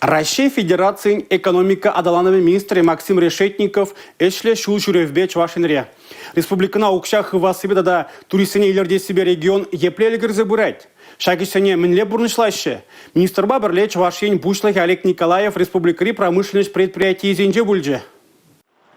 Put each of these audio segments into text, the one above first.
Россия Федерации экономика адалановый министр Максим Решетников эшле шул жүревбе Чувашинре. Республикана укшах васыбы да туристене илерде себе регион еплелігір забырать. Шагисене мінле бұрнышлашы. Министр Бабырле Чувашин Бушлых Олег Николаев республикари промышленность предприятий зенже бульже.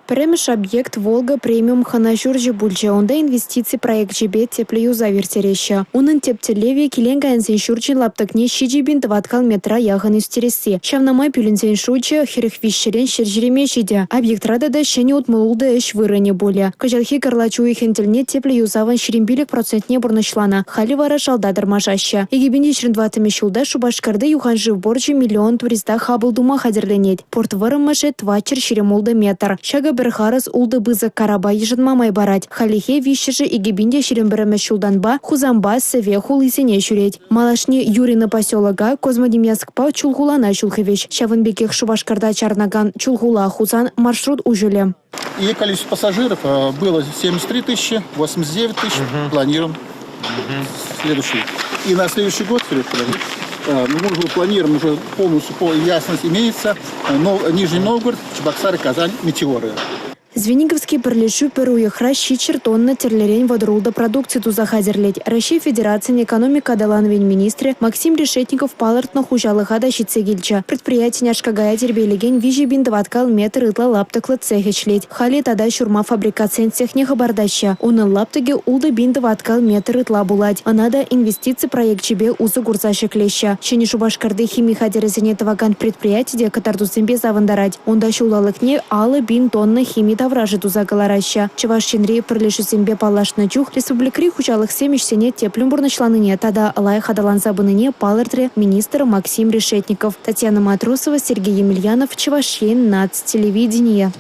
Премеш объект Волга премиум ханашуржи бульже. Онда инвестиции проект жебе теплеюза вертереща. Унын тептелеве киленгайын зеншурчин лаптыкне шиджибин 20 метра яғын үстересі. Шавнамай пюлінзен шучы херіх вишшерен шержереме жиде. Объект радада шене утмылулды эш вырыне боле. Кажалхи карлачуы хентельне теплеюзаван шерембилік процентне бұрнышлана. Хали вара шалдадыр мажаща. Егебенде 22 шулда Шубашкарды юханжи в боржи миллион туриста хабылдума хадерленет. Порт вырымышы твачер шеремулды метр. Шага Берхарас улды бызы караба ежынмамай барать. Халихе вишші егебинде шерембірімі шулданба, хузамба сыве хулысене шүрет. Малашни Юрина поселога Козмодемьянскпа чулгулана шулхевеш. Шавынбекех Шубашкарда чарнаган чулгула хузан маршрут ужуле. И количество пассажиров было 73 тысячи, 89 тысяч. Планируем следующий. И на следующий год, мы уже планируем, уже полностью ясность имеется, но Нижний Новгород, Чебоксары, Казань, Метеоры. Звениговский перлешу перуехра щичер тонна терлерень водрулда продукции туза хазерлеть. Россия Федерация экономика адалановень министре Максим Решетников палартна хужалыха да щицегильча. Предприятие няшкагая тербелеген вижи бин 20 метр итла лаптыкла цехечлеть. Хали тада шурма фабрикациян цехнеха бардаща. Унын лаптыге улды бин 20 метр итла булать. Анада инвестиции проект чебе узы гурзашек леща. Чени Шубашкарды химиха дерезене таваган предприятие катардусембе завандарать. Онда шулалыкне алы бин тонна химии тавражи туза галараща. Чувашинре перлешу сембе палашна чух. Республикри хучалых семечсене теплюм бурнышланыне. Тада алай хадалан забыныне палыртре министр Максим Решетников. Татьяна Матросова, Сергей Емельянов, Чувашин, НАЦ телевидение.